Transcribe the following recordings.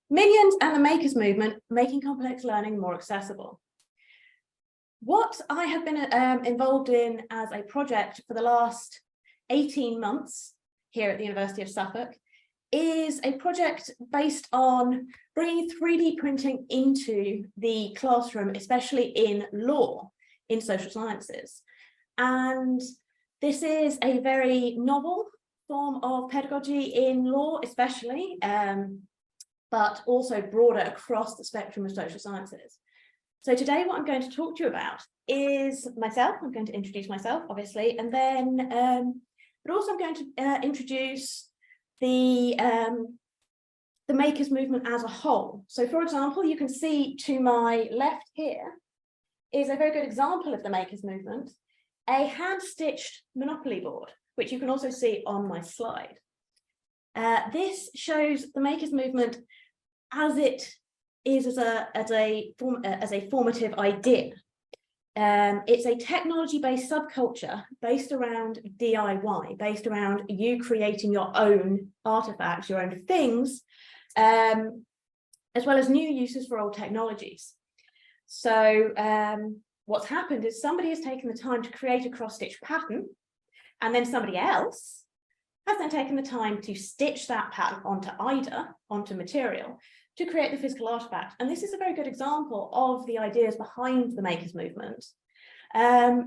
Minions and the Makers Movement, making complex learning more accessible. What I have been involved in as a project for the last 18 months here at the University of Suffolk is a project based on bringing 3D printing into the classroom, especially in law, in social sciences. And this is a very novel form of pedagogy in law, especially, but also broader across the spectrum of social sciences. So today what I'm going to talk to you about is myself. I'm going to introduce myself, obviously, and then, but also I'm going to introduce the Makers Movement as a whole. So for example, you can see to my left here is a very good example of the Makers Movement, a hand-stitched Monopoly board, which you can also see on my slide. This shows the Makers Movement as it is as a formative idea. It's a technology-based subculture based around DIY, based around you creating your own artifacts, your own things, as well as new uses for old technologies. So what's happened is somebody has taken the time to create a cross-stitch pattern, and then somebody else has then taken the time to stitch that pattern onto material, to create the physical artifact. And this is a very good example of the ideas behind the Makers Movement,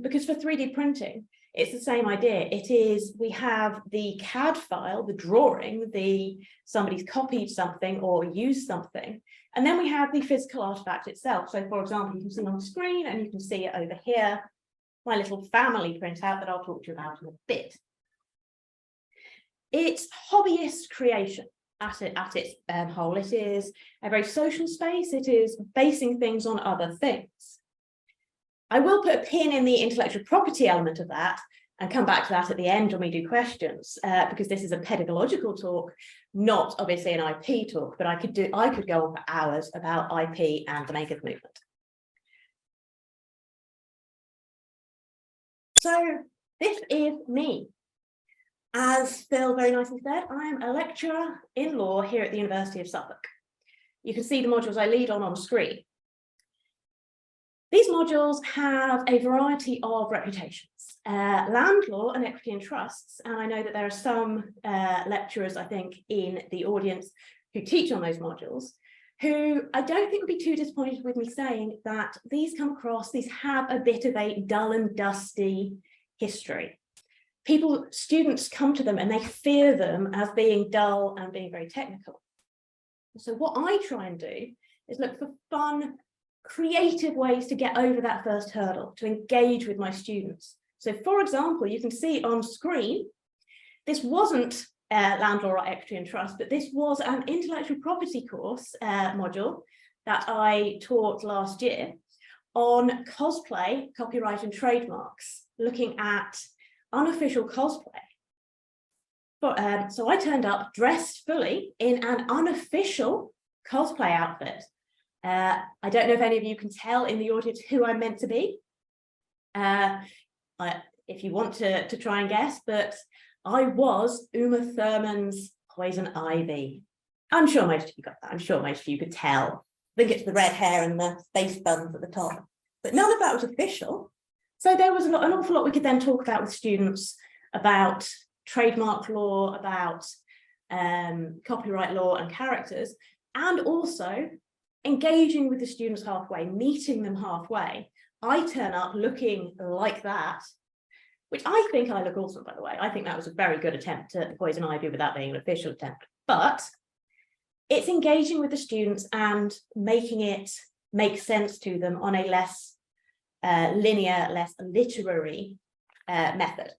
because for 3D printing, it's the same idea. It is, we have the CAD file, the drawing, somebody's copied something or used something, and then we have the physical artifact itself. So for example, you can see on the screen, and you can see it over here, my little family printout that I'll talk to you about in a bit. It's hobbyist creation at its whole. It is a very social space. It is basing things on other things. I will put a pin in the intellectual property element of that and come back to that at the end when we do questions, because this is a pedagogical talk, not obviously an IP talk, but I could go on for hours about IP and the Makers Movement. So this is me. As Phil very nicely said, I am a lecturer in law here at the University of Suffolk. You can see the modules I lead on screen. These modules have a variety of reputations. Land law and equity and trusts, and I know that there are some lecturers, I think, in the audience who teach on those modules, who I don't think would be too disappointed with me saying that these have a bit of a dull and dusty history. Students come to them and they fear them as being dull and being very technical. So what I try and do is look for fun, creative ways to get over that first hurdle, to engage with my students. So for example, you can see on screen, this wasn't land law or equity and trust, but this was an intellectual property course module that I taught last year on cosplay, copyright and trademarks, looking at unofficial cosplay. But, so I turned up dressed fully in an unofficial cosplay outfit. I don't know if any of you can tell in the audience who I'm meant to be. If you want to try and guess, but I was Uma Thurman's Poison Ivy. I'm sure most of you got that. I'm sure most of you could tell. I think it's the red hair and the face buns at the top. But none of that was official. So there was an awful lot we could then talk about with students about trademark law, about copyright law and characters, and also engaging with the students halfway, meeting them halfway. I turn up looking like that, which I think I look awesome, by the way. I think that was a very good attempt at Poison Ivy without being an official attempt. But it's engaging with the students and making it make sense to them on a less linear, less literary method.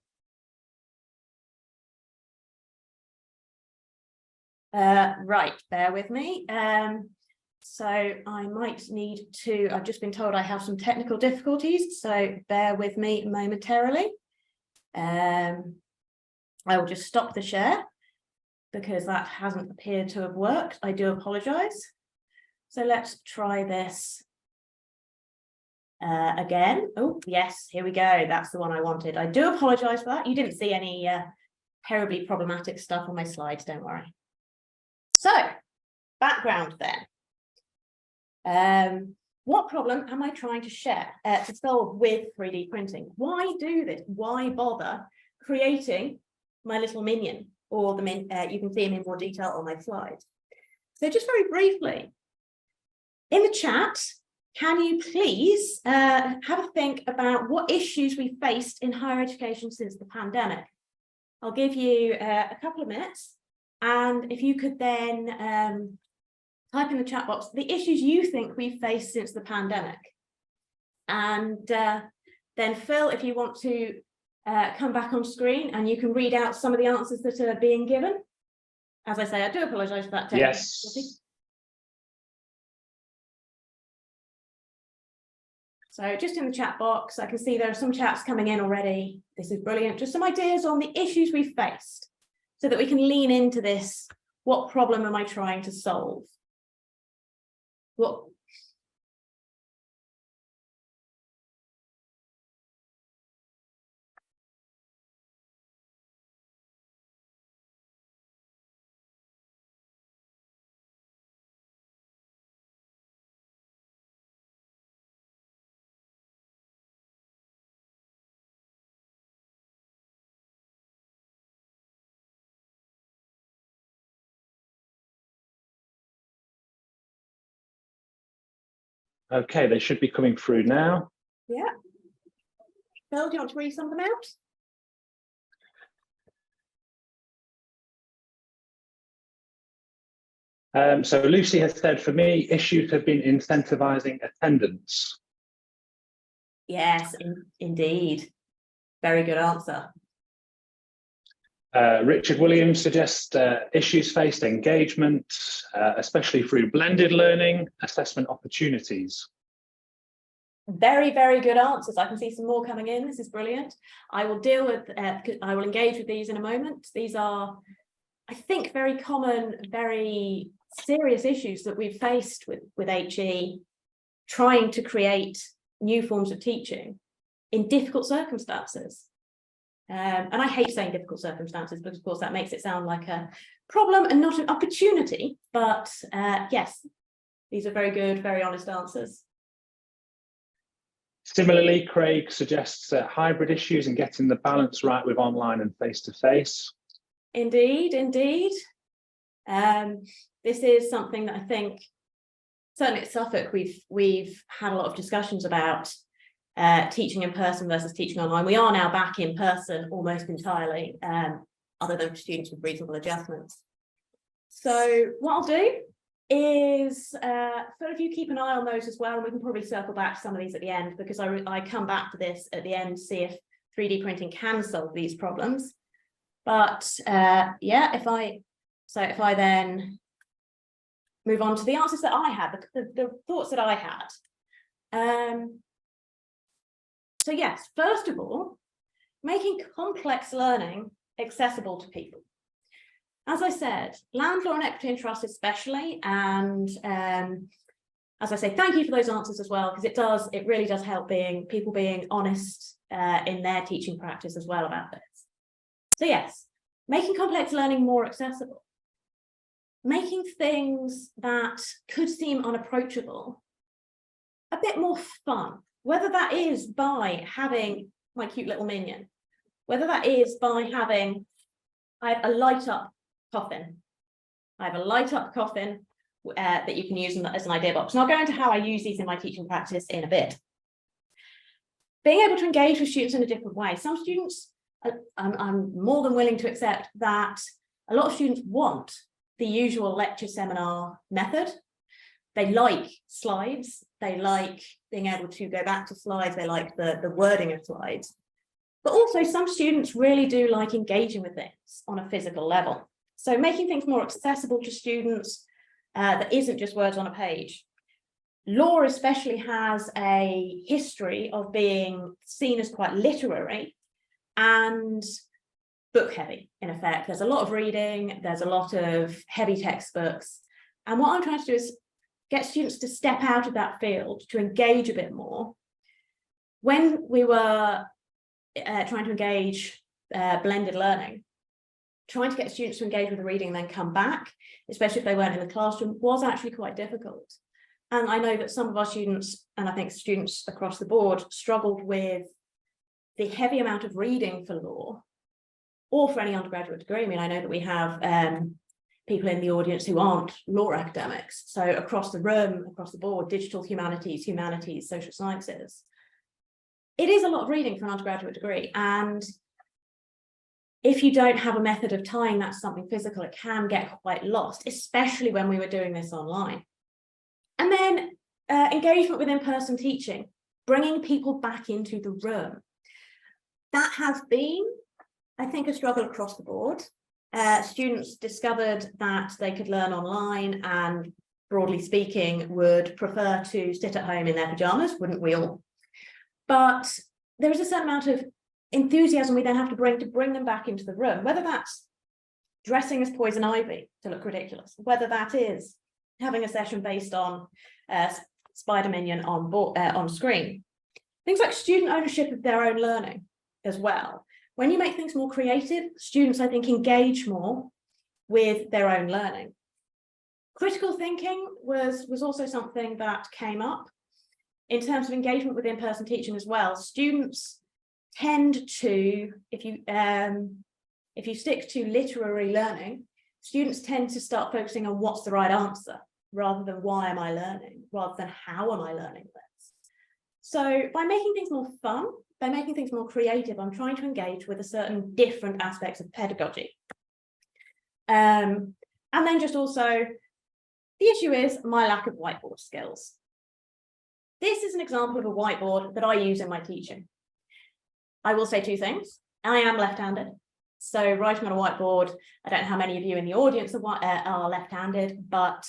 Right, bear with me. So I might need to, I've just been told I have some technical difficulties, so bear with me momentarily. I will just stop the share because that hasn't appeared to have worked. I do apologize. So let's try this again. Oh, yes, here we go. That's the one I wanted. I do apologize for that. You didn't see any terribly problematic stuff on my slides, don't worry. So background then. What problem am I trying to solve with 3D printing? Why do this? Why bother creating my little minion, or the you can see him in more detail on my slide. So just very briefly, in the chat, can you please have a think about what issues we faced in higher education since the pandemic? I'll give you a couple of minutes, and if you could then type in the chat box the issues you think we've faced since the pandemic. And then Phil, if you want to come back on screen and you can read out some of the answers that are being given. As I say, I do apologise for that technical difficulty. So just in the chat box, I can see there are some chats coming in already. This is brilliant. Just some ideas on the issues we've faced so that we can lean into this. What problem am I trying to solve? What? Okay, they should be coming through now. Yeah. Phil, do you want to read some of them out? So Lucy has said, for me, issues have been incentivizing attendance. Yes, indeed. Very good answer. Richard Williams suggests issues faced engagement, especially through blended learning, assessment opportunities. Very, very good answers. I can see some more coming in. This is brilliant. I will deal with, I will engage with these in a moment. These are, I think, very common, very serious issues that we've faced with HE, trying to create new forms of teaching in difficult circumstances. And I hate saying difficult circumstances because, of course, that makes it sound like a problem and not an opportunity. But yes, these are very good, very honest answers. Similarly, Craig suggests hybrid issues and getting the balance right with online and face-to-face. Indeed, indeed. This is something that I think, certainly at Suffolk, we've had a lot of discussions about. Teaching in person versus teaching online. We are now back in person almost entirely, other than students with reasonable adjustments. So what I'll do is, Phil, if you keep an eye on those as well, and we can probably circle back to some of these at the end, because I come back to this at the end to see if 3D printing can solve these problems. But yeah, if I then move on to the answers that I had, the thoughts that I had. So yes, first of all, making complex learning accessible to people. As I said, land, law and equity and trust especially, and as I say, thank you for those answers as well, because it really does help people being honest in their teaching practice as well about this. So yes, making complex learning more accessible. Making things that could seem unapproachable a bit more fun. Whether that is by having my cute little minion, whether that is by having, I have a light up coffin. I have a light up coffin that you can use as an idea box. And I'll go into how I use these in my teaching practice in a bit. Being able to engage with students in a different way. Some students, I'm more than willing to accept that a lot of students want the usual lecture seminar method. They like slides, they like being able to go back to slides, they like the wording of slides. But also some students really do like engaging with things on a physical level. So making things more accessible to students that isn't just words on a page. Law especially has a history of being seen as quite literary and book heavy, in effect. There's a lot of reading, there's a lot of heavy textbooks. And what I'm trying to do is get students to step out of that field, to engage a bit more. When we were trying to engage blended learning, trying to get students to engage with the reading and then come back, especially if they weren't in the classroom, was actually quite difficult. And I know that some of our students, and I think students across the board, struggled with the heavy amount of reading for law or for any undergraduate degree. I mean, I know that we have people in the audience who aren't law academics. So across the room, across the board, digital humanities, social sciences, it is a lot of reading for an undergraduate degree. And if you don't have a method of tying that to something physical, it can get quite lost, especially when we were doing this online. And then engagement with in-person teaching, bringing people back into the room. That has been, I think, a struggle across the board. Students discovered that they could learn online and, broadly speaking, would prefer to sit at home in their pajamas, wouldn't we all? But there is a certain amount of enthusiasm we then have to bring them back into the room, whether that's dressing as poison ivy to look ridiculous, whether that is having a session based on Spider-Minion on screen. Things like student ownership of their own learning as well. When you make things more creative, students, I think, engage more with their own learning. Critical thinking was also something that came up in terms of engagement with in-person teaching as well. Students tend to, if you stick to literary learning, students tend to start focusing on what's the right answer, rather than why am I learning, rather than how am I learning this. So by making things more fun, by making things more creative, I'm trying to engage with a certain different aspects of pedagogy. And then just also, the issue is my lack of whiteboard skills. This is an example of a whiteboard that I use in my teaching. I will say two things. I am left-handed. So writing on a whiteboard, I don't know how many of you in the audience are left-handed, but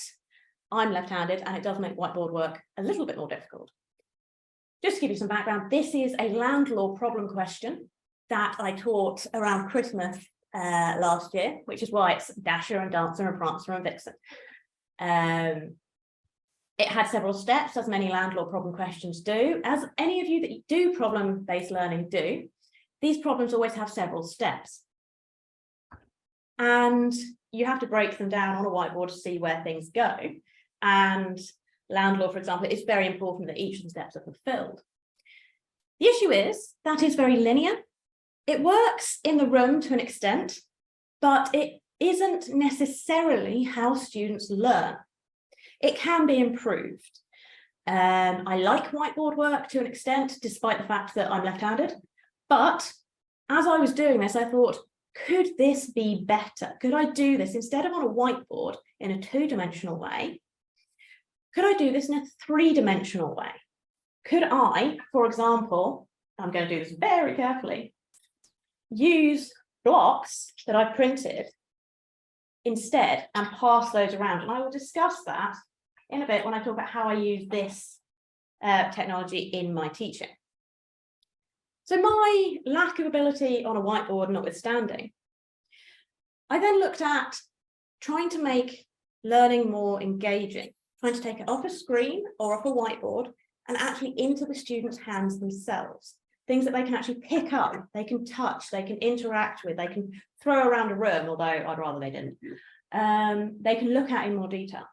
I'm left-handed and it does make whiteboard work a little bit more difficult. Just to give you some background, this is a land law problem question that I taught around Christmas last year, which is why it's Dasher and Dancer and Prancer and Vixen. It had several steps, as many land law problem questions do. As any of you that do problem-based learning do, these problems always have several steps. And you have to break them down on a whiteboard to see where things go. And land law, for example, it's very important that each of the steps are fulfilled. The issue is that is very linear. It works in the room to an extent, but it isn't necessarily how students learn. It can be improved. I like whiteboard work to an extent, despite the fact that I'm left-handed. But as I was doing this, I thought, could this be better? Could I do this instead of on a whiteboard in a two-dimensional way? Could I do this in a three-dimensional way? Could I, for example, I'm going to do this very carefully, use blocks that I printed instead and pass those around? And I will discuss that in a bit when I talk about how I use this technology in my teaching. So my lack of ability on a whiteboard notwithstanding, I then looked at trying to make learning more engaging, trying to take it off a screen or off a whiteboard and actually into the students' hands themselves. Things that they can actually pick up, they can touch, they can interact with, they can throw around a room, although I'd rather they didn't. They can look at in more detail.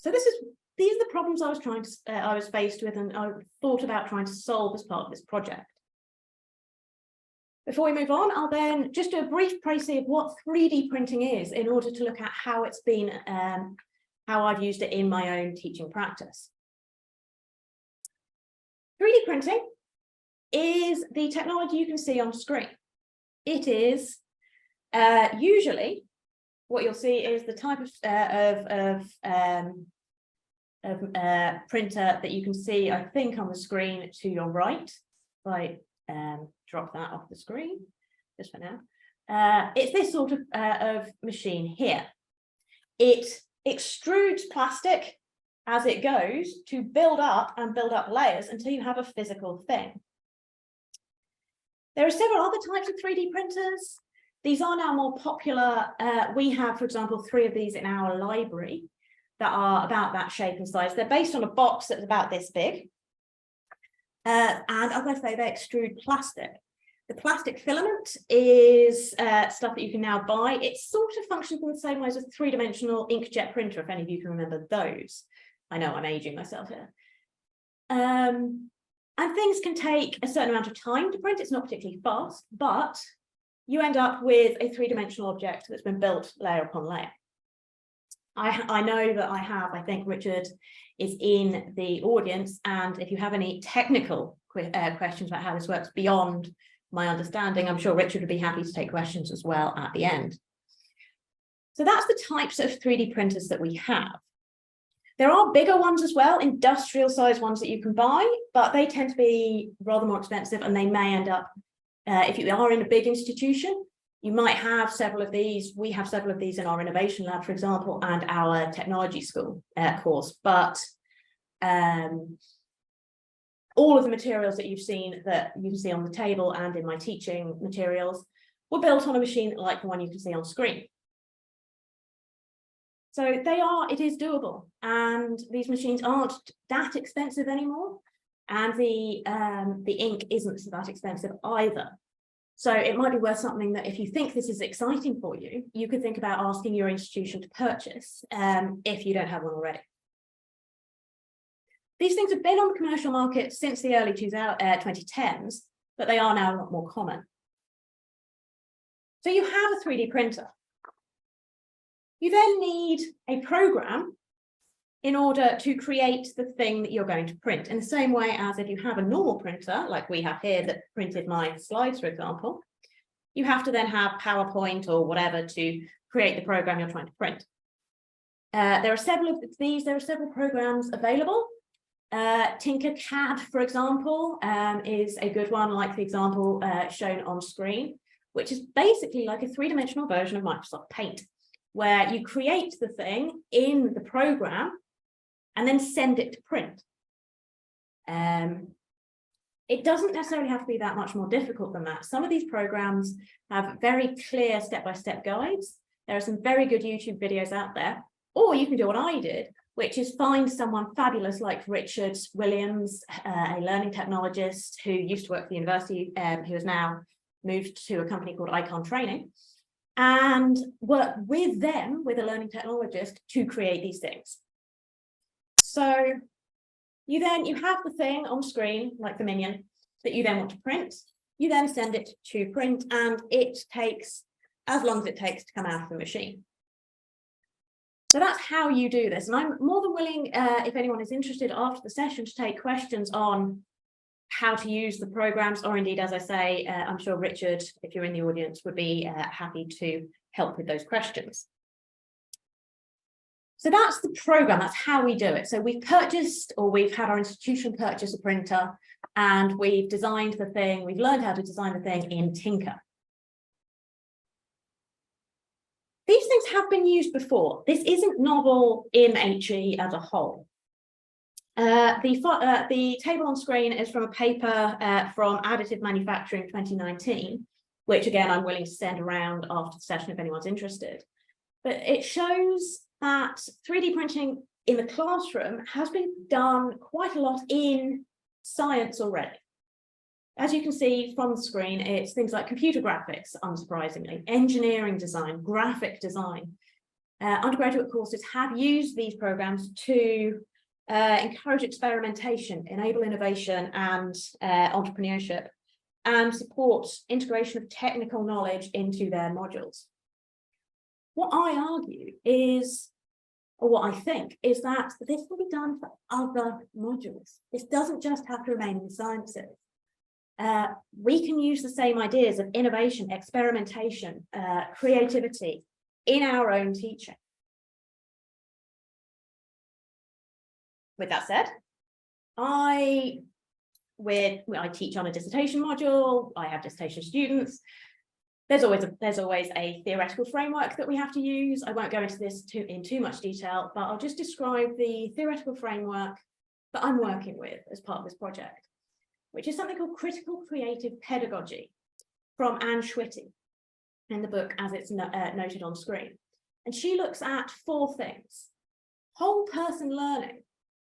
So these are the problems I was faced with and I thought about trying to solve as part of this project. Before we move on, I'll then just do a brief précis of what 3D printing is in order to look at how it's been, how I've used it in my own teaching practice. 3D printing is the technology you can see on screen. It is usually what you'll see is the type of printer that you can see, I think, on the screen to your right. If I drop that off the screen just for now. It's this sort of machine here. It extrudes plastic as it goes to build up layers until you have a physical thing. There are several other types of 3D printers. These are now more popular. We have, for example, 3 of these in our library that are about that shape and size. They're based on a box that's about this big. And as I say, they extrude plastic. The plastic filament is stuff that you can now buy. It sort of functions in the same way as a three-dimensional inkjet printer, if any of you can remember those. I know I'm aging myself here. And things can take a certain amount of time to print. It's not particularly fast, but you end up with a three-dimensional object that's been built layer upon layer. I know that I think Richard is in the audience, and if you have any technical questions about how this works beyond my understanding, I'm sure Richard would be happy to take questions as well at the end. So that's the types of 3D printers that we have. There are bigger ones as well, industrial size ones that you can buy, but they tend to be rather more expensive, and they may end up, if you are in a big institution, you might have several of these. We have several of these in our innovation lab, for example, and our technology school course, but all of the materials that you can see on the table and in my teaching materials were built on a machine like the one you can see on screen. So it is doable, and these machines aren't that expensive anymore, and the ink isn't that expensive either. So it might be worth something that, if you think this is exciting for you, you could think about asking your institution to purchase if you don't have one already. These things have been on the commercial market since the early 2010s, but they are now a lot more common. So you have a 3D printer. You then need a program in order to create the thing that you're going to print, in the same way as if you have a normal printer, like we have here that printed my slides, for example, you have to then have PowerPoint or whatever to create the program you're trying to print. There are several of these. There are several programs available. Tinkercad, for example, is a good one, like the example shown on screen, which is basically like a three-dimensional version of Microsoft Paint, where you create the thing in the program and then send it to print. It doesn't necessarily have to be that much more difficult than that. Some of these programs have very clear step-by-step guides. There are some very good YouTube videos out there, or you can do what I did, which is find someone fabulous like Richard Williams, a learning technologist who used to work at the university, who has now moved to a company called Icon Training, and work with them, with a learning technologist, to create these things. So you have the thing on screen, like the minion, that you then want to print. You then send it to print, and it takes as long as it takes to come out of the machine. So that's how you do this. And I'm more than willing, if anyone is interested after the session, to take questions on how to use the programs, or indeed, as I say, I'm sure Richard, if you're in the audience, would be happy to help with those questions. So that's the program, that's how we do it. So we've purchased, or we've had our institution purchase a printer, and we've designed the thing, we've learned how to design the thing in Tinker. These things have been used before. This isn't novel in HE as a whole. The table on screen is from a paper from Additive Manufacturing 2019, which again, I'm willing to send around after the session if anyone's interested. But it shows that 3D printing in the classroom has been done quite a lot in science already. As you can see from the screen, it's things like computer graphics, unsurprisingly, engineering design, graphic design. Undergraduate courses have used these programs to encourage experimentation, enable innovation and entrepreneurship, and support integration of technical knowledge into their modules. What I argue is, or what I think, is that this will be done for other modules. This doesn't just have to remain in the sciences. We can use the same ideas of innovation, experimentation, creativity in our own teaching. With that said, I teach on a dissertation module. I have dissertation students. There's always a theoretical framework that we have to use. I won't go into this in too much detail, but I'll just describe the theoretical framework that I'm working with as part of this project, which is something called critical creative pedagogy from Anne Schwitty in the book as it's noted on screen. And she looks at 4 things. Whole person learning,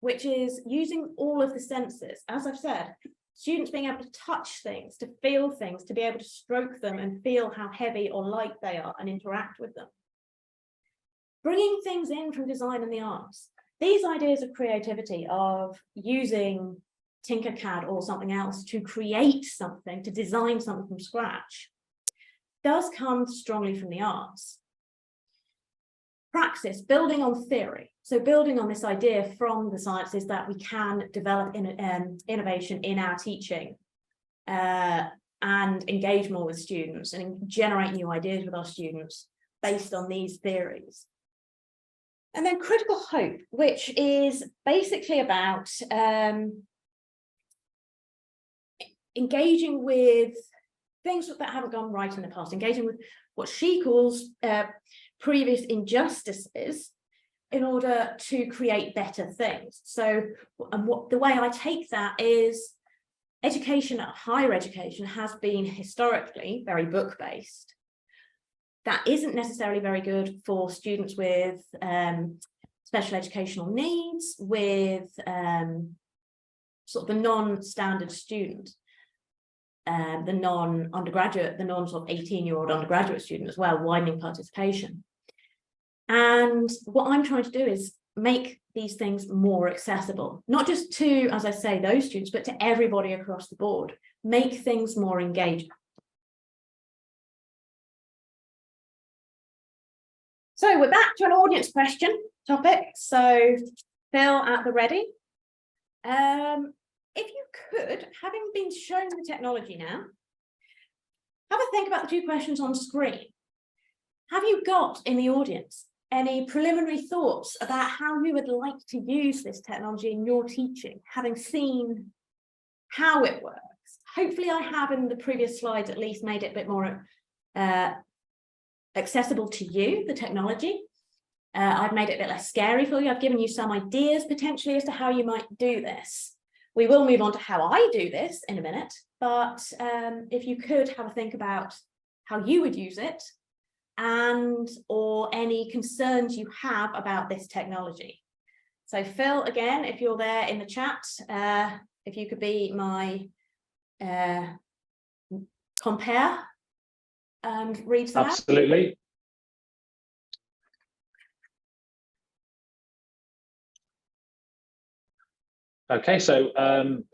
which is using all of the senses. As I've said, students being able to touch things, to feel things, to be able to stroke them and feel how heavy or light they are and interact with them. Bringing things in from design and the arts. These ideas of creativity, of using Tinkercad or something else to create something, to design something from scratch, does come strongly from the arts. Praxis, building on theory. So building on this idea from the sciences that we can develop innovation in our teaching and engage more with students and generate new ideas with our students based on these theories. And then critical hope, which is basically about engaging with things that haven't gone right in the past, engaging with what she calls previous injustices in order to create better things. So, and the way I take that is education, higher education, has been historically very book-based. That isn't necessarily very good for students with special educational needs, with sort of the non-standard student, the non-undergraduate, the non-sort of 18-year-old undergraduate student as well, widening participation. And what I'm trying to do is make these things more accessible, not just to, as I say, those students, but to everybody across the board, make things more engaging. So we're back to an audience question topic. So Phil at the ready. If you could, having been shown the technology now, have a think about the two questions on screen. Have you got in the audience any preliminary thoughts about how you would like to use this technology in your teaching, having seen how it works? Hopefully I have in the previous slides at least made it a bit more accessible to you, the technology. I've made it a bit less scary for you. I've given you some ideas potentially as to how you might do this. We will move on to how I do this in a minute, but if you could have a think about how you would use it and or any concerns you have about this technology. So Phil, again, if you're there in the chat, if you could be my compare and read that. Absolutely. Okay, so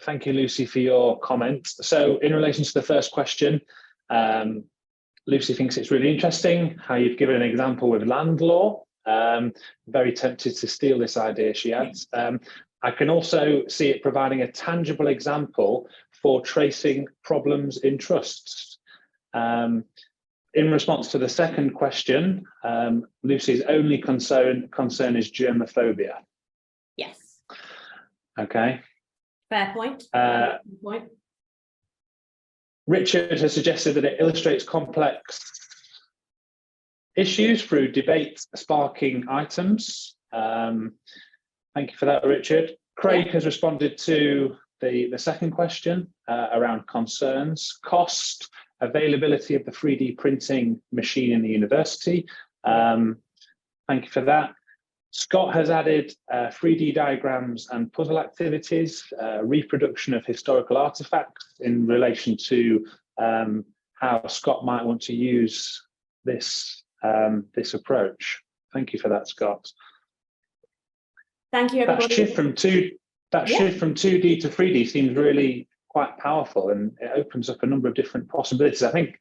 thank you, Lucy, for your comment. So in relation to the first question, Lucy thinks it's really interesting how you've given an example with land law. Very tempted to steal this idea, she adds. I can also see it providing a tangible example for tracing problems in trusts. In response to the second question, Lucy's only concern is germophobia. Yes. Okay. Fair point. Richard has suggested that it illustrates complex issues through debate sparking items. Thank you for that, Richard. Craig has responded to the second question around concerns, cost, availability of the 3D printing machine in the university. Thank you for that. Scott has added 3D diagrams and puzzle activities, reproduction of historical artifacts in relation to how Scott might want to use this, this approach. Thank you for that, Scott. Thank you, everybody. That shift from 2D to 3D seems really quite powerful, and it opens up a number of different possibilities. I think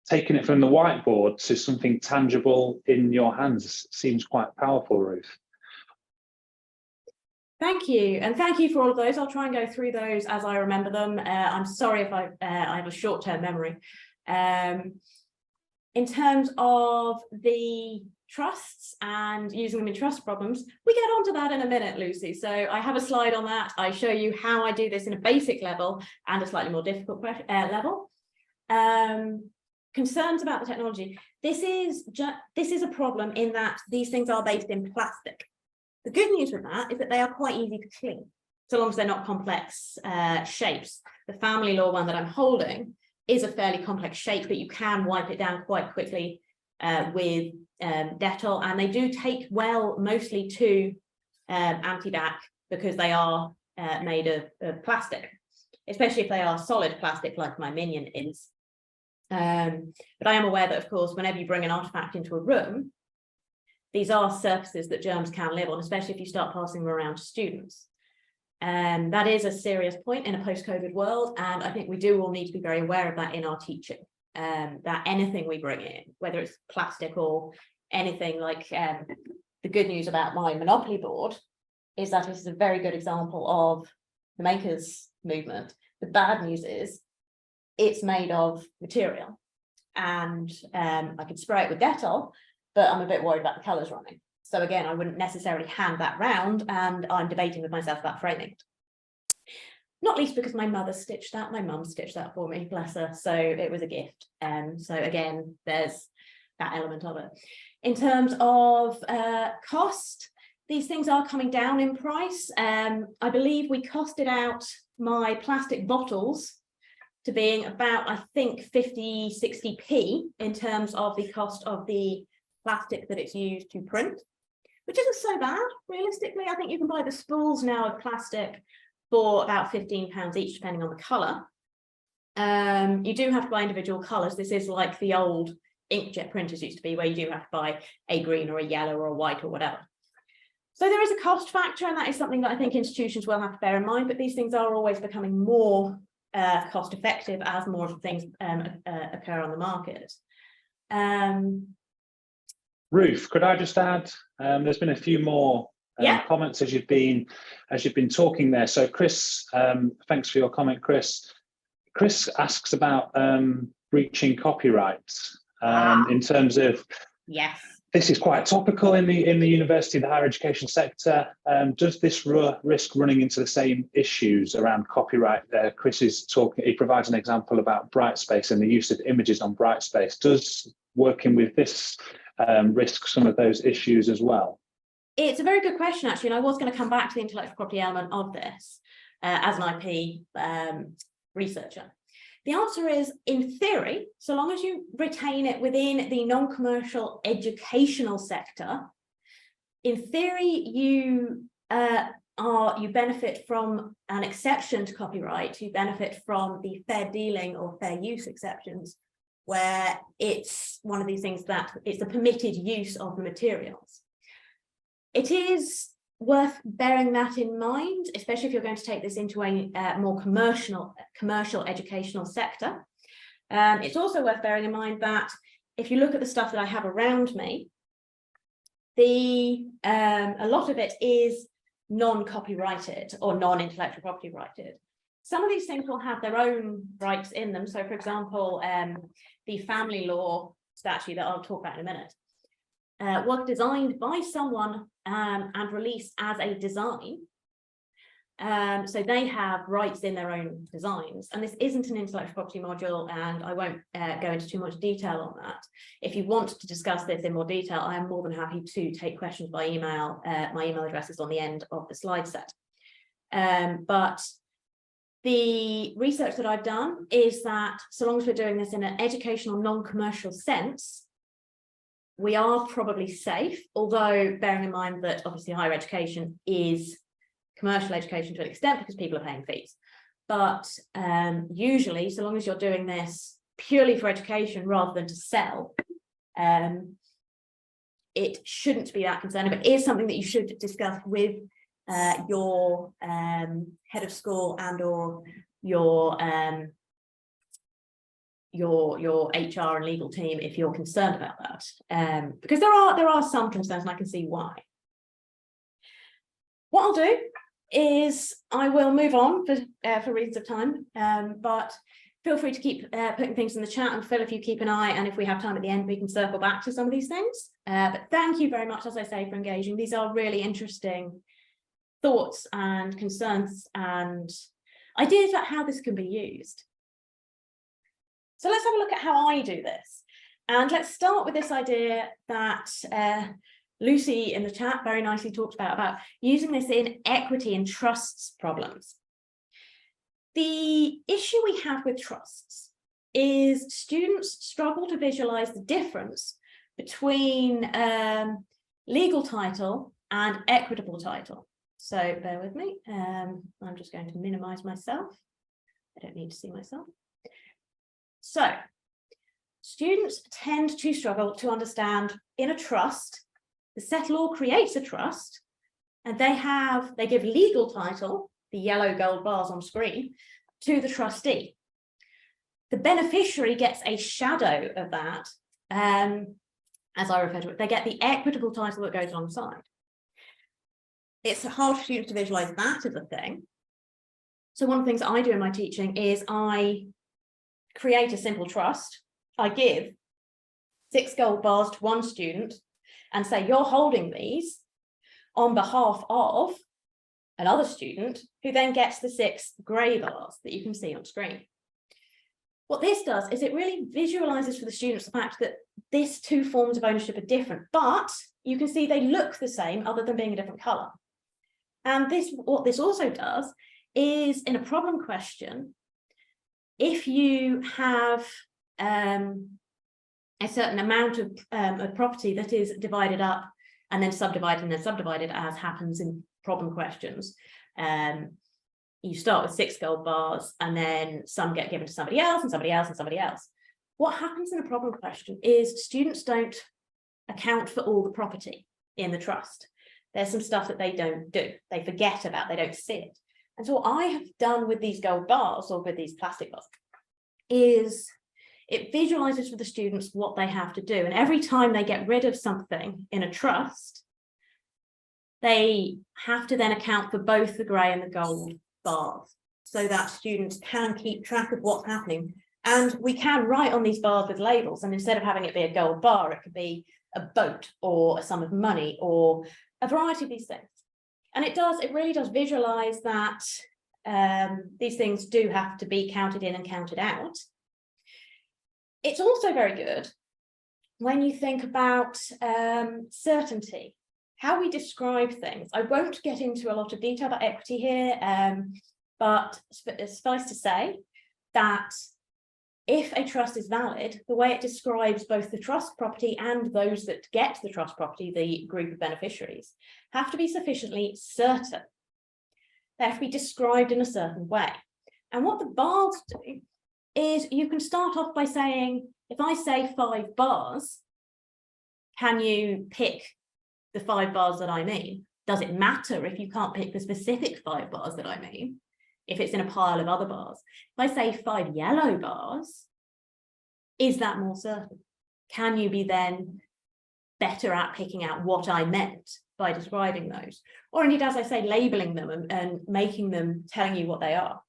taking it from the whiteboard to something tangible in your hands seems quite powerful, Ruth. Thank you, and thank you for all of those. I'll try and go through those as I remember them. I'm sorry if I have a short-term memory. In terms of the trusts and using them in trust problems, we get onto that in a minute, Lucy. So I have a slide on that. I show you how I do this in a basic level and a slightly more difficult level. Concerns about the technology. This is a problem in that these things are based in plastic. The good news with that is that they are quite easy to clean, so long as they're not complex shapes. The family law one that I'm holding is a fairly complex shape, but you can wipe it down quite quickly with Dettol, and they do take well mostly to anti-bac because they are made of plastic. especially if they are solid plastic like my Minion is. But I am aware that, of course, whenever you bring an artifact into a room, these are surfaces that germs can live on, especially if you start passing them around to students. That is a serious point in a post-COVID world, and I think we do all need to be very aware of that in our teaching. That anything we bring in, whether it's plastic or anything like the good news about my Monopoly board is that this is a very good example of the makers movement. The bad news is it's made of material, and I could spray it with Dettol, but I'm a bit worried about the colours running. So again, I wouldn't necessarily hand that round, and I'm debating with myself about framing it. Not least because my mother stitched that, my mum stitched that for me, bless her, so it was a gift. So again, there's that element of it. In terms of cost, these things are coming down in price. I believe we costed out my plastic bottles to being about, I think, 50, 60p in terms of the cost of the plastic that it's used to print, which isn't so bad, realistically. I think you can buy the spools now of plastic for about £15 each, depending on the colour. You do have to buy individual colours. This is like the old inkjet printers used to be, where you do have to buy a green or a yellow or a white or whatever. So there is a cost factor, and that is something that I think institutions will have to bear in mind, but these things are always becoming more cost effective as more things occur on the market. Ruth, could I just add, there's been a few more comments as you've been talking there. So Chris, thanks for your comment, Chris. Chris asks about breaching copyright in terms of, yes, this is quite topical in the university, the higher education sector. Does this risk running into the same issues around copyright? Chris is talking, he provides an example about Brightspace and the use of images on Brightspace. Does working with this risk some of those issues as well? It's a very good question, actually, and I was going to come back to the intellectual property element of this as an IP researcher. The answer is, in theory, so long as you retain it within the non-commercial educational sector, in theory, you benefit from an exception to copyright. You benefit from the fair dealing or fair use exceptions, where it's one of these things that it's the permitted use of the materials. It is worth bearing that in mind, especially if you're going to take this into a more commercial educational sector. It's also worth bearing in mind that if you look at the stuff that I have around me, a lot of it is non-copyrighted or non-intellectual property righted. Some of these things will have their own rights in them. So, for example, the family law statute that I'll talk about in a minute was designed by someone and released as a design. So they have rights in their own designs. And this isn't an intellectual property module, and I won't go into too much detail on that. If you want to discuss this in more detail, I am more than happy to take questions by email. My email address is on the end of the slide set. But the research that I've done is that so long as we're doing this in an educational, non-commercial sense, we are probably safe, although bearing in mind that obviously higher education is commercial education to an extent because people are paying fees. But usually, so long as you're doing this purely for education rather than to sell, it shouldn't be that concerning, but it is something that you should discuss with your head of school and or your HR and legal team if you're concerned about that, because there are some concerns, and I can see why. What I'll do is I will move on for reasons of time, but feel free to keep putting things in the chat, and Phil, if you keep an eye, and if we have time at the end, we can circle back to some of these things. But thank you very much, as I say, for engaging. These are really interesting thoughts and concerns and ideas about how this can be used. So let's have a look at how I do this. And let's start with this idea that Lucy in the chat very nicely talked about using this in equity and trusts problems. The issue we have with trusts is students struggle to visualize the difference between legal title and equitable title. So bear with me, I'm just going to minimize myself. I don't need to see myself. So students tend to struggle to understand in a trust, the settlor creates a trust and they give legal title, the yellow gold bars on screen, to the trustee. The beneficiary gets a shadow of that, as I refer to it. They get the equitable title that goes alongside. It's hard for students to visualize that as a thing. So one of the things I do in my teaching is I create a simple trust. I give 6 gold bars to one student and say, you're holding these on behalf of another student who then gets the 6 grey bars that you can see on screen. What this does is it really visualizes for the students the fact that these 2 forms of ownership are different, but you can see they look the same other than being a different color. And what this also does is in a problem question, if you have a certain amount of property that is divided up and then subdivided as happens in problem questions, you start with 6 gold bars and then some get given to somebody else and somebody else and somebody else. What happens in a problem question is students don't account for all the property in the trust. There's some stuff that they don't do, they forget about, they don't see it. And so what I have done with these gold bars or with these plastic bars is it visualizes for the students what they have to do. And every time they get rid of something in a trust, they have to then account for both the grey and the gold bars so that students can keep track of what's happening. And we can write on these bars with labels, and instead of having it be a gold bar, it could be a boat or a sum of money or a variety of these things. And it really does visualize that these things do have to be counted in and counted out. It's also very good when you think about certainty, how we describe things. I won't get into a lot of detail about equity here, but suffice to say that if a trust is valid, the way it describes both the trust property and those that get the trust property, the group of beneficiaries, have to be sufficiently certain. They have to be described in a certain way. And what the bars do is you can start off by saying, if I say 5 bars, can you pick the 5 bars that I mean? Does it matter if you can't pick the specific 5 bars that I mean? If it's in a pile of other bars. If I say 5 yellow bars, is that more certain? Can you be then better at picking out what I meant by describing those? Or indeed, as I say, labeling them and making them, telling you what they are.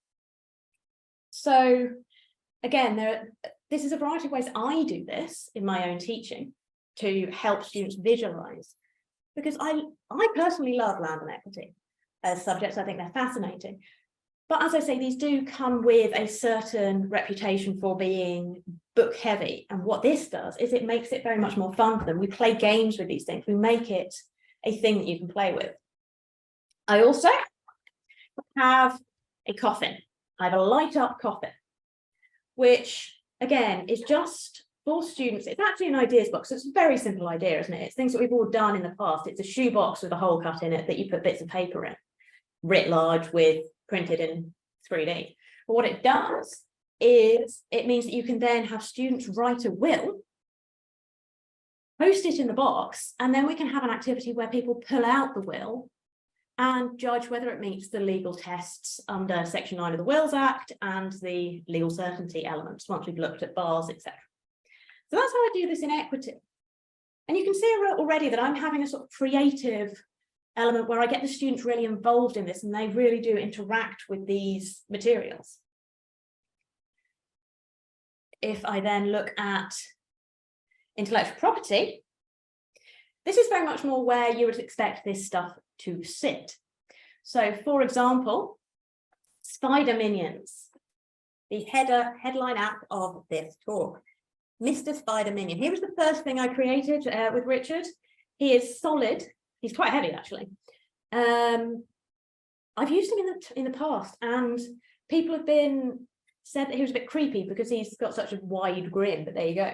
So again, this is a variety of ways I do this in my own teaching to help students visualize, because I personally love land and equity as subjects. I think they're fascinating. But as I say, these do come with a certain reputation for being book heavy. And what this does is it makes it very much more fun for them. We play games with these things. We make it a thing that you can play with. I also have a coffin. I have a light up coffin, which again is just for students. It's actually an ideas box. So it's a very simple idea, isn't it? It's things that we've all done in the past. It's a shoebox with a hole cut in it that you put bits of paper in, writ large with printed in 3D. But what it does is it means that you can then have students write a will, post it in the box, and then we can have an activity where people pull out the will and judge whether it meets the legal tests under Section 9 of the Wills Act and the legal certainty elements once we've looked at bars, etc. So that's how I do this in equity. And you can see already that I'm having a sort of creative element where I get the students really involved in this and they really do interact with these materials. If I then look at intellectual property, this is very much more where you would expect this stuff to sit. So for example, Spider Minions, the headline app of this talk, Mr. Spider Minion. Here was the first thing I created with Richard. He is solid. He's quite heavy, actually. I've used him in the past, and people have said that he was a bit creepy because he's got such a wide grin, but there you go.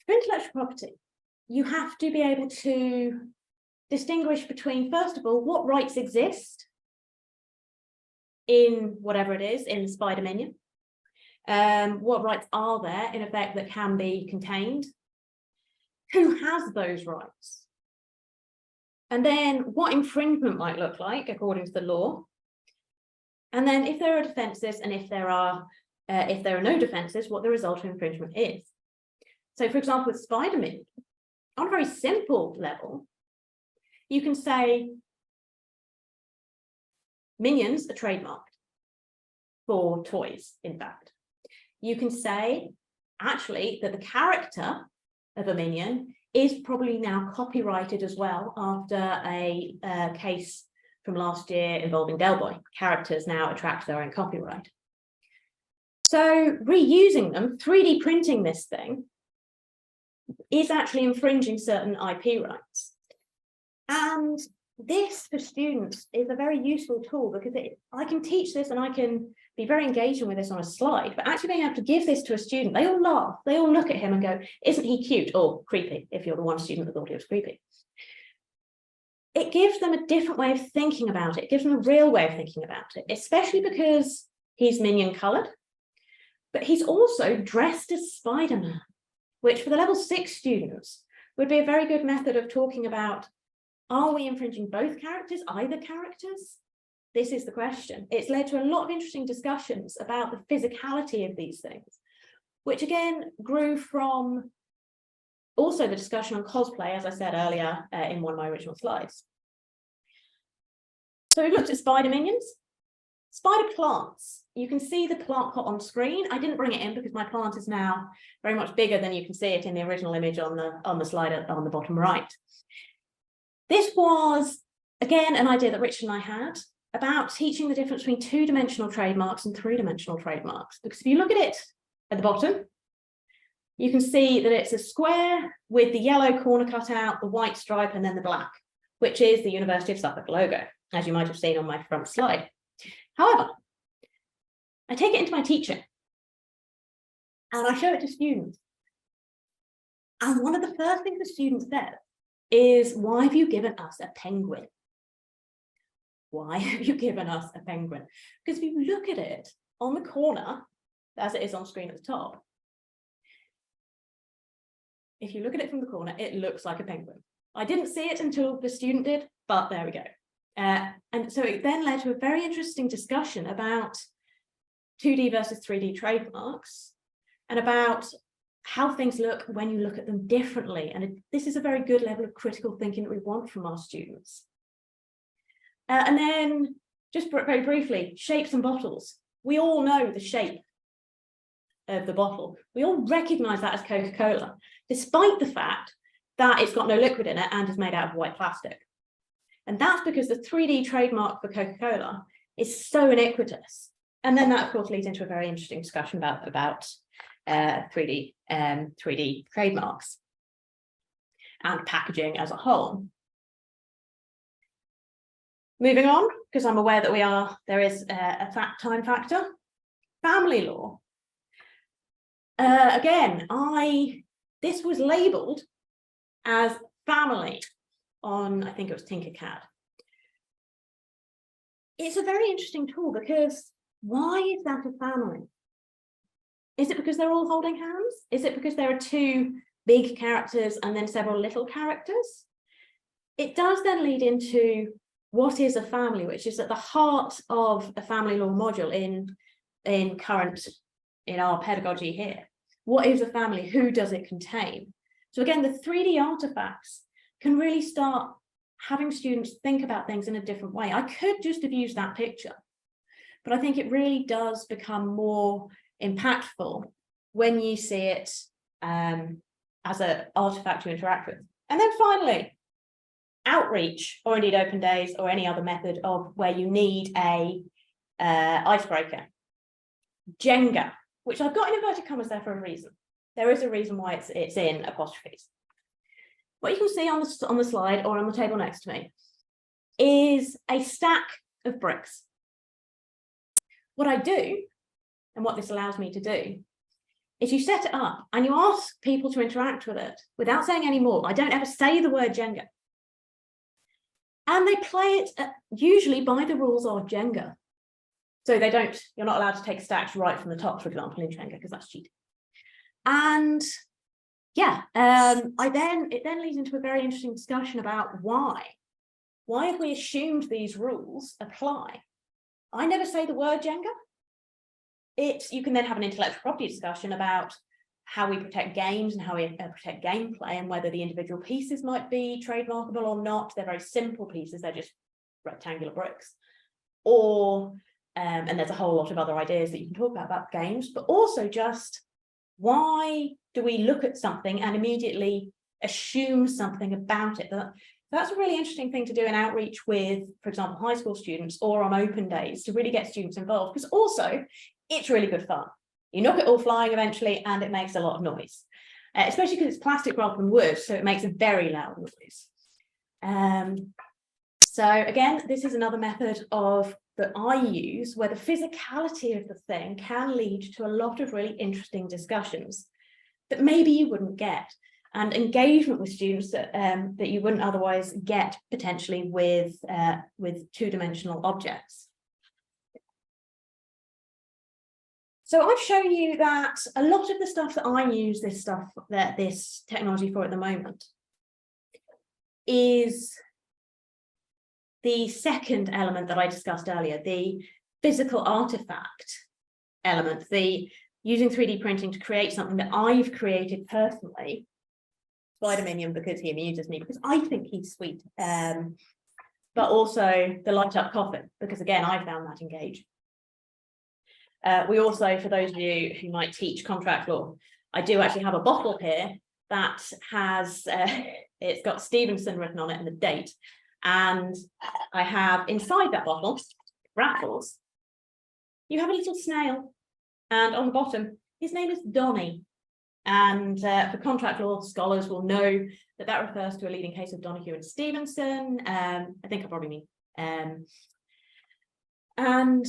For intellectual property, you have to be able to distinguish between, first of all, what rights exist in whatever it is in the spider minion? What rights are there in effect that can be contained? Who has those rights? And then what infringement might look like according to the law. And then if there are defences and if there are no defences, what the result of infringement is. So for example, with spider minion, on a very simple level, you can say minions are trademarked for toys, in fact. You can say actually that the character of a minion is probably now copyrighted as well after a case from last year involving Del Boy. Characters now attract their own copyright. So reusing them, 3D printing this thing, is actually infringing certain IP rights. And this for students is a very useful tool because I can teach this and I can be very engaging with this on a slide, but actually being able to give this to a student, they all laugh, they all look at him and go, isn't he cute? Or creepy, if you're the one student that thought he was creepy. It gives them a different way of thinking about it. It gives them a real way of thinking about it, especially because he's minion colored, but he's also dressed as Spider-Man, which for the level 6 students would be a very good method of talking about, are we infringing both characters, either characters? This is the question. It's led to a lot of interesting discussions about the physicality of these things, which again grew from also the discussion on cosplay, as I said earlier in one of my original slides. So we've looked at spider minions, spider plants. You can see the plant pot on screen. I didn't bring it in because my plant is now very much bigger than you can see it in the original image on the slide on the bottom right. This was, again, an idea that Richard and I had about teaching the difference between 2-dimensional trademarks and 3-dimensional trademarks. Because if you look at it at the bottom, you can see that it's a square with the yellow corner cut out, the white stripe, and then the black, which is the University of Suffolk logo, as you might have seen on my front slide. However, I take it into my teaching and I show it to students. And one of the first things the student says is, why have you given us a penguin? Why have you given us a penguin? Because if you look at it on the corner, as it is on screen at the top, if you look at it from the corner, it looks like a penguin. I didn't see it until the student did, but there we go. And so it then led to a very interesting discussion about 2D versus 3D trademarks and about how things look when you look at them differently. And this is a very good level of critical thinking that we want from our students. And then just very briefly, shapes and bottles. We all know the shape of the bottle. We all recognize that as Coca-Cola, despite the fact that it's got no liquid in it and is made out of white plastic. And that's because the 3D trademark for Coca-Cola is so ubiquitous. And then that, of course, leads into a very interesting discussion about 3D trademarks and packaging as a whole. Moving on, because I'm aware that there is a time factor. Family law. Again, this was labeled as family on, I think it was Tinkercad. It's a very interesting tool because why is that a family? Is it because they're all holding hands? Is it because there are 2 big characters and then several little characters? It does then lead into what is a family, which is at the heart of a family law module in our pedagogy here. What is a family? Who does it contain? So again, the 3D artifacts can really start having students think about things in a different way. I could just have used that picture, but I think it really does become more impactful when you see it as an artifact to interact with. And then finally, outreach, or indeed open days, or any other method of where you need a icebreaker. Jenga, which I've got in inverted commas there for a reason. There is a reason why it's in apostrophes. What you can see on the slide or on the table next to me is a stack of bricks. What I do, and what this allows me to do, is you set it up and you ask people to interact with it without saying any more. I don't ever say the word Jenga. And they play it usually by the rules of Jenga. So you're not allowed to take stacks right from the top, for example, in Jenga, because that's cheating. And yeah, it then leads into a very interesting discussion about why have we assumed these rules apply? I never say the word Jenga. You can then have an intellectual property discussion about how we protect games and how we protect gameplay and whether the individual pieces might be trademarkable or not. They're very simple pieces, they're just rectangular bricks. Or, and there's a whole lot of other ideas that you can talk about games, but also just why do we look at something and immediately assume something about it? That's a really interesting thing to do in outreach with, for example, high school students or on open days to really get students involved, because also it's really good fun. You knock it all flying eventually and it makes a lot of noise, especially because it's plastic rather than wood, so it makes a very loud noise. So again, this is another method that I use where the physicality of the thing can lead to a lot of really interesting discussions that maybe you wouldn't get, and engagement with students that you wouldn't otherwise get potentially with two-dimensional objects. So I've shown you that a lot of the stuff that I use this technology for at the moment is the second element that I discussed earlier, the physical artifact element, the using 3D printing to create something that I've created personally. Spider-Minion because he amuses me, because I think he's sweet. But also the light up coffin, because again, I found that engaging. We also, for those of you who might teach contract law, I do actually have a bottle here that has, it's got Stevenson written on it and the date. And I have inside that bottle, Raffles, you have a little snail. And on the bottom, his name is Donny. And for contract law, scholars will know that that refers to a leading case of Donoghue and Stevenson. I think I probably mean. And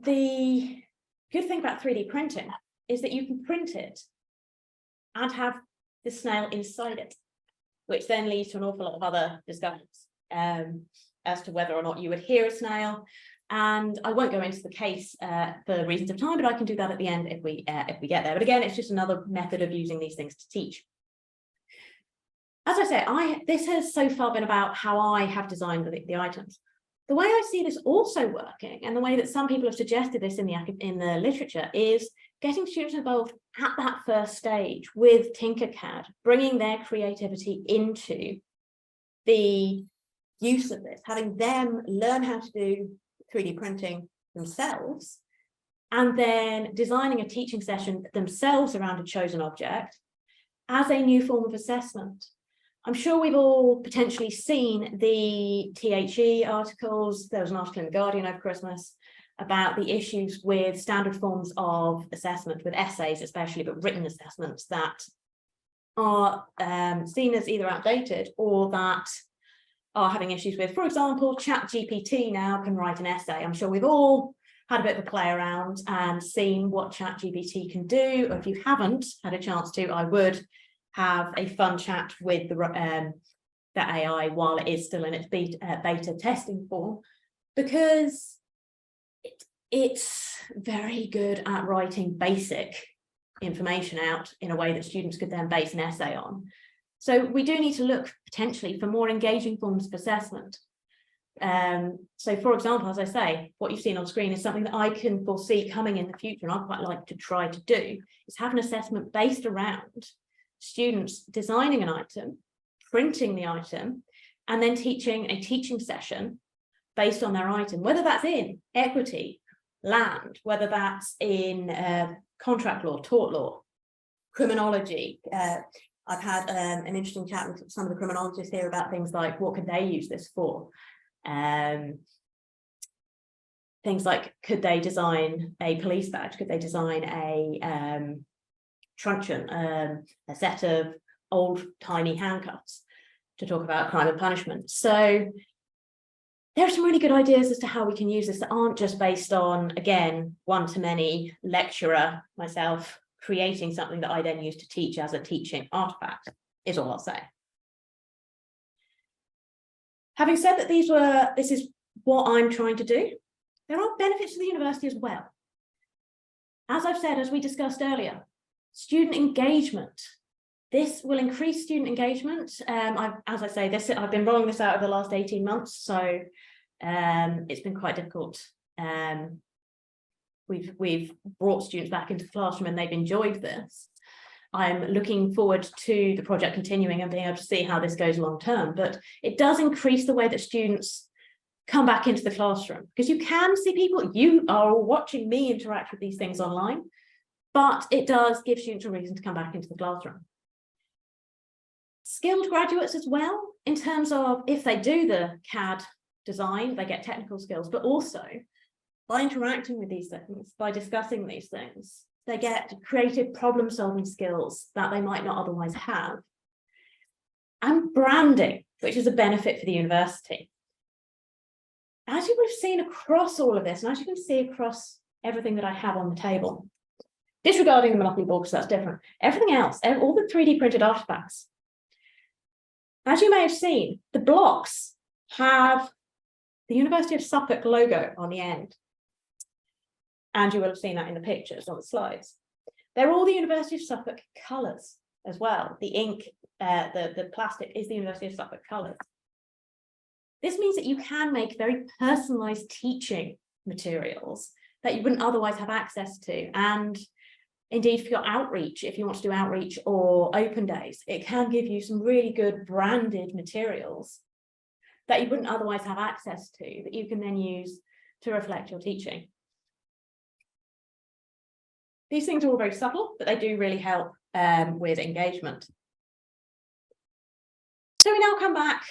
the good thing about 3D printing is that you can print it and have the snail inside it, which then leads to an awful lot of other discussions as to whether or not you adhere a snail. And I won't go into the case for reasons of time, but I can do that at the end if we get there. But again, it's just another method of using these things to teach. As I say, this has so far been about how I have designed the items. The way I see this also working, and the way that some people have suggested this in the literature, is getting students involved at that first stage with Tinkercad, bringing their creativity into the use of this, having them learn how to do 3D printing themselves, and then designing a teaching session themselves around a chosen object as a new form of assessment. I'm sure we've all potentially seen the THE articles. There was an article in The Guardian over Christmas about the issues with standard forms of assessment, with essays especially, but written assessments that are seen as either outdated or that are having issues with. For example, ChatGPT now can write an essay. I'm sure we've all had a bit of a play around and seen what ChatGPT can do. Or if you haven't had a chance to, I would have a fun chat with the AI while it is still in its beta testing form, because it's very good at writing basic information out in a way that students could then base an essay on. So we do need to look potentially for more engaging forms of assessment. So for example, as I say, what you've seen on screen is something that I can foresee coming in the future, and I'd quite like to try to do, is have an assessment based around students designing an item, printing the item, and then teaching a teaching session based on their item, whether that's in equity, land, whether that's in contract law, tort law, criminology. I've had an interesting chat with some of the criminologists here about things like what could they use this for. Things like, could they design a police badge? Could they design a truncheon, a set of old tiny handcuffs, to talk about crime and punishment? So there are some really good ideas as to how we can use this that aren't just based on, again, one-to-many lecturer, myself, creating something that I then use to teach as a teaching artifact, is all I'll say. Having said that this is what I'm trying to do, There are benefits to the university as well. As I've said, as we discussed earlier, student engagement. This will increase student engagement. As I say, I've been rolling this out over the last 18 months, so it's been quite difficult. We've brought students back into the classroom and they've enjoyed this. I'm looking forward to the project continuing and being able to see how this goes long term, but it does increase the way that students come back into the classroom, because you can see people, you are watching me interact with these things online, but it does give students a reason to come back into the classroom. Skilled graduates as well, in terms of if they do the CAD design, they get technical skills, but also by interacting with these things, by discussing these things, they get creative problem solving skills that they might not otherwise have. And branding, which is a benefit for the university. As you would have seen across all of this, and as you can see across everything that I have on the table, disregarding the Monopoly board, because that's different, everything else, all the 3D printed artifacts, as you may have seen, the blocks have the University of Suffolk logo on the end. And you will have seen that in the pictures on the slides. They're all the University of Suffolk colours as well. The ink, the plastic is the University of Suffolk colours. This means that you can make very personalised teaching materials that you wouldn't otherwise have access to. And indeed, for your outreach, if you want to do outreach or open days, it can give you some really good branded materials that you wouldn't otherwise have access to, that you can then use to reflect your teaching. These things are all very subtle, but they do really help with engagement. So we now come back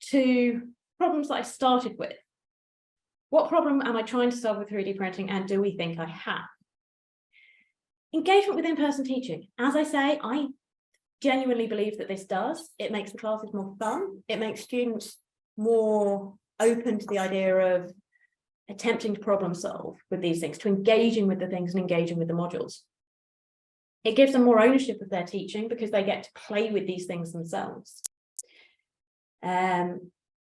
to problems that I started with. What problem am I trying to solve with 3D printing, and do we think I have? Engagement with in-person teaching. As I say, I genuinely believe that this does. It makes the classes more fun. It makes students more open to the idea of attempting to problem solve with these things, to engaging with the things and engaging with the modules. It gives them more ownership of their teaching because they get to play with these things themselves.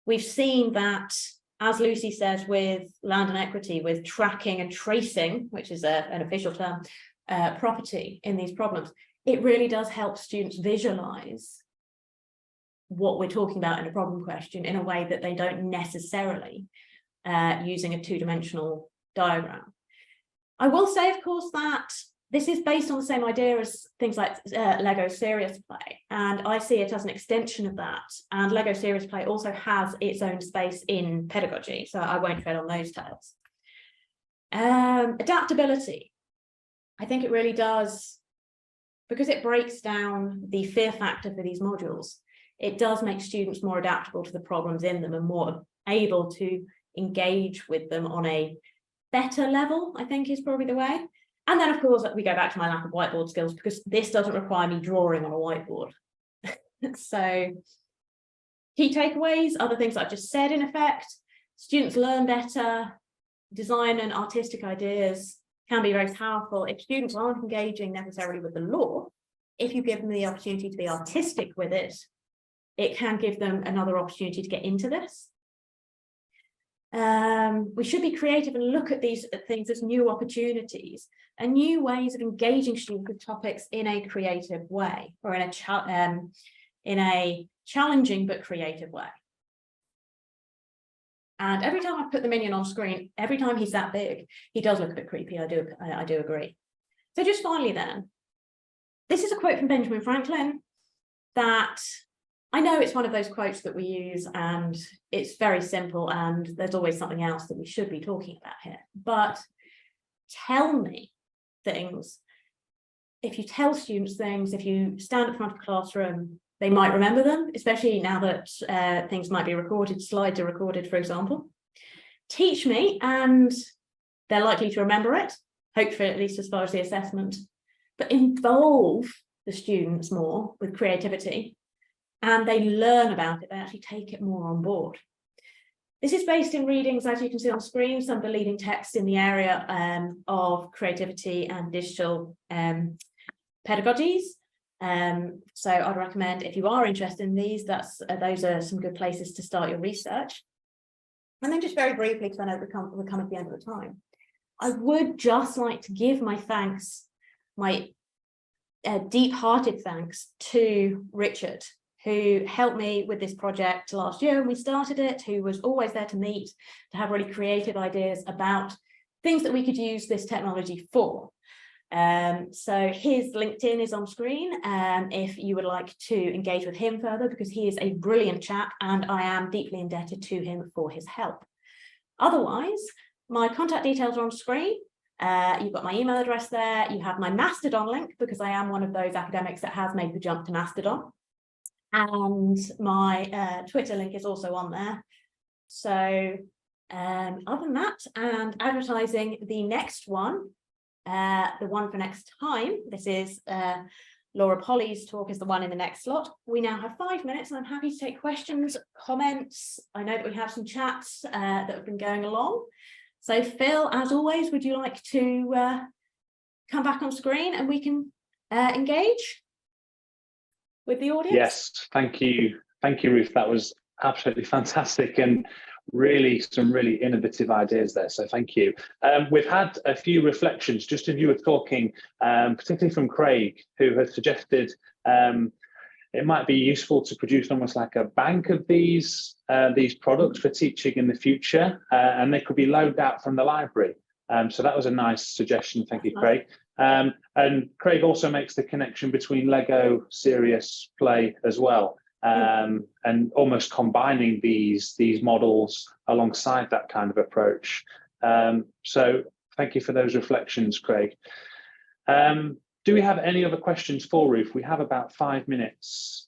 We've seen that, as Lucy says, with land and equity, with tracking and tracing, which is an official term, property in these problems, it really does help students visualize what we're talking about in a problem question in a way that they don't necessarily using a two-dimensional diagram. I will say, of course, that this is based on the same idea as things like Lego Serious Play, and I see it as an extension of that. And Lego Serious Play also has its own space in pedagogy, so I won't tread on those toes. Adaptability. I think it really does, because it breaks down the fear factor for these modules. It does make students more adaptable to the problems in them and more able to engage with them on a better level, I think is probably the way. And then, of course, we go back to my lack of whiteboard skills, because this doesn't require me drawing on a whiteboard. So key takeaways, other things I've just said in effect: students learn better, design and artistic ideas can be very powerful. If students aren't engaging necessarily with the law, if you give them the opportunity to be artistic with it, it can give them another opportunity to get into this. We should be creative and look at these things as new opportunities and new ways of engaging students with topics in a creative way, or in a challenging but creative way. And every time I put the minion on screen, every time he's that big, he does look a bit creepy. I do agree. So just finally then, this is a quote from Benjamin Franklin that I know it's one of those quotes that we use and it's very simple and there's always something else that we should be talking about here. But tell me things. If you tell students things, if you stand at the front of the classroom, they might remember them, especially now that things might be recorded, slides are recorded, for example. Teach me and they're likely to remember it, hopefully at least as far as the assessment, but involve the students more with creativity. And they learn about it, they actually take it more on board. This is based in readings, as you can see on screen, some of the leading texts in the area of creativity and digital pedagogies. So I'd recommend, if you are interested in these, those are some good places to start your research. And then just very briefly, because I know we're coming to the end of the time, I would just like to give my thanks, my deep-hearted thanks to Richard, who helped me with this project last year when we started it, who was always there to meet, to have really creative ideas about things that we could use this technology for. So his LinkedIn is on screen if you would like to engage with him further, because he is a brilliant chap and I am deeply indebted to him for his help. Otherwise, my contact details are on screen. You've got my email address there. You have my Mastodon link, because I am one of those academics that has made the jump to Mastodon. And my Twitter link is also on there. So other than that, and advertising the next one, the one for next time, this is Laura Polly's talk is the one in the next slot. We now have 5 minutes and I'm happy to take questions, comments. I know that we have some chats that have been going along. So Phil, as always, would you like to come back on screen and we can engage with the audience? Yes, thank you. Thank you, Ruth. That was absolutely fantastic and really some really innovative ideas there. So thank you. We've had a few reflections just as you were talking, particularly from Craig, who has suggested it might be useful to produce almost like a bank of these products for teaching in the future, and they could be loaned out from the library. So that was a nice suggestion. Thank you, Craig. And Craig also makes the connection between Lego Serious Play as well, and almost combining these models alongside that kind of approach. So thank you for those reflections, Craig. Do we have any other questions for Ruth? We have about 5 minutes.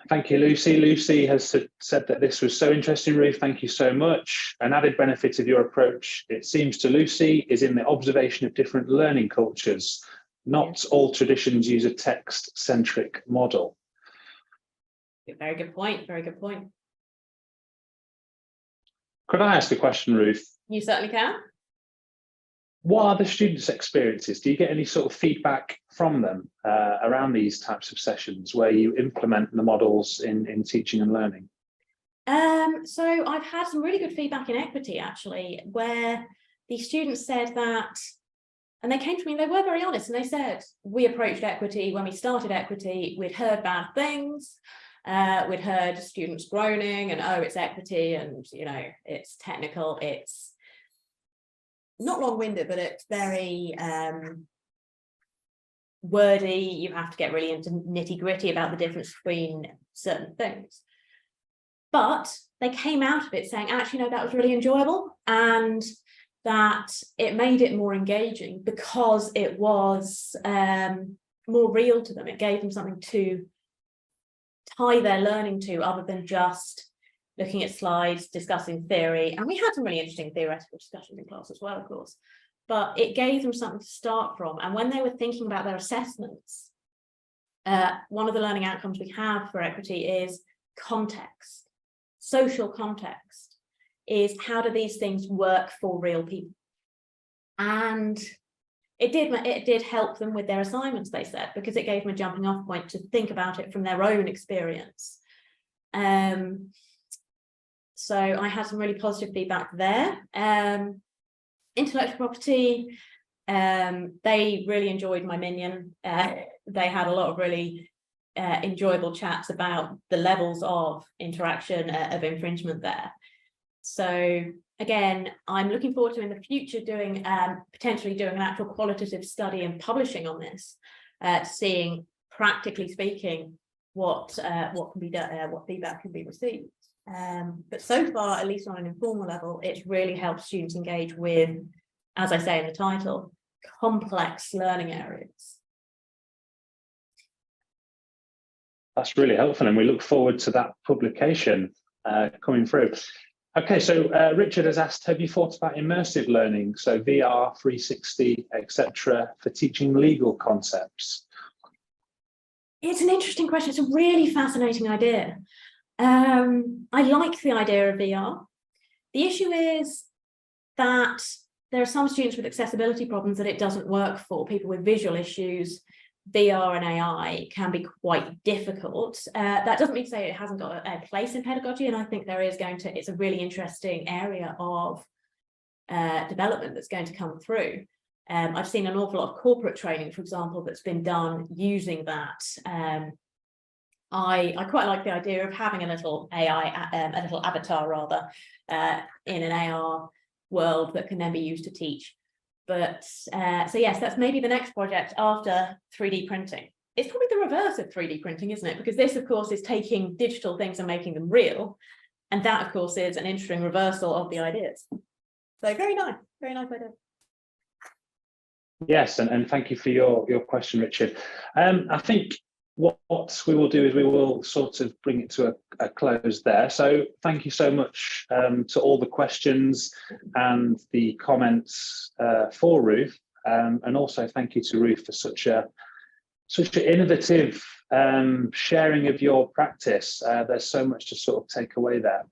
Thank you, Lucy. Lucy has said that this was so interesting, Ruth. Thank you so much. An added benefit of your approach, it seems to Lucy, is in the observation of different learning cultures. Not all traditions use a text-centric model. Very good point. Very good point. Could I ask a question, Ruth? You certainly can. What are the students' experiences? Do you get any sort of feedback from them around these types of sessions where you implement the models in teaching and learning? So I've had some really good feedback in equity, actually, where the students said that, and they came to me, they were very honest, and they said, we approached equity, when we started equity, we'd heard bad things. We'd heard students groaning and, oh, it's equity and, you know, it's technical, it's not long-winded, but it's very wordy. You have to get really into nitty-gritty about the difference between certain things. But they came out of it saying, actually, no, that was really enjoyable, and that it made it more engaging because it was more real to them. It gave them something to tie their learning to other than just looking at slides, discussing theory. And we had some really interesting theoretical discussions in class as well, of course, but it gave them something to start from. And when they were thinking about their assessments, one of the learning outcomes we have for equity is context. Social context is, how do these things work for real people? And it did help them with their assignments, they said, because it gave them a jumping off point to think about it from their own experience. So I had some really positive feedback there. Intellectual property, they really enjoyed my minion. They had a lot of really enjoyable chats about the levels of interaction of infringement there. So again, I'm looking forward to in the future doing potentially doing an actual qualitative study and publishing on this, seeing practically speaking what can be done, what feedback can be received. But so far, at least on an informal level, it's really helped students engage with, as I say in the title, complex learning areas. That's really helpful, and we look forward to that publication coming through. Okay, so Richard has asked, have you thought about immersive learning, so VR, 360, etc., for teaching legal concepts? It's an interesting question. It's a really fascinating idea. I like the idea of VR. The issue is that there are some students with accessibility problems that it doesn't work for, people with visual issues, VR and AI can be quite difficult. That doesn't mean to say it hasn't got a place in pedagogy, and I think there is it's a really interesting area of development that's going to come through. I've seen an awful lot of corporate training, for example, that's been done using that. I quite like the idea of having a little AI, a little avatar rather, in an AR world that can then be used to teach. But so yes, that's maybe the next project after 3D printing. It's probably the reverse of 3D printing, isn't it? Because this, of course, is taking digital things and making them real. And that, of course, is an interesting reversal of the ideas. So very nice idea. Yes, and thank you for your question, Richard. I think what we will do is we will sort of bring it to a close there. So thank you so much to all the questions and the comments for Ruth, and also thank you to Ruth for such an innovative sharing of your practice. There's so much to sort of take away there.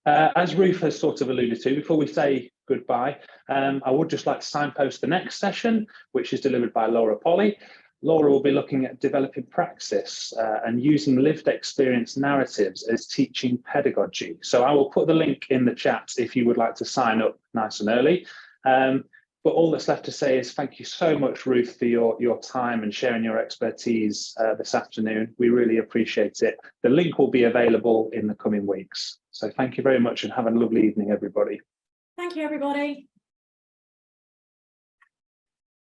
As Ruth has sort of alluded to, before we say goodbye, I would just like to signpost the next session, which is delivered by Laura Polly. Laura will be looking at developing praxis and using lived experience narratives as teaching pedagogy. So I will put the link in the chat if you would like to sign up nice and early. But all that's left to say is thank you so much, Ruth, for your time and sharing your expertise this afternoon. We really appreciate it. The link will be available in the coming weeks. So thank you very much and have a lovely evening, everybody. Thank you, everybody.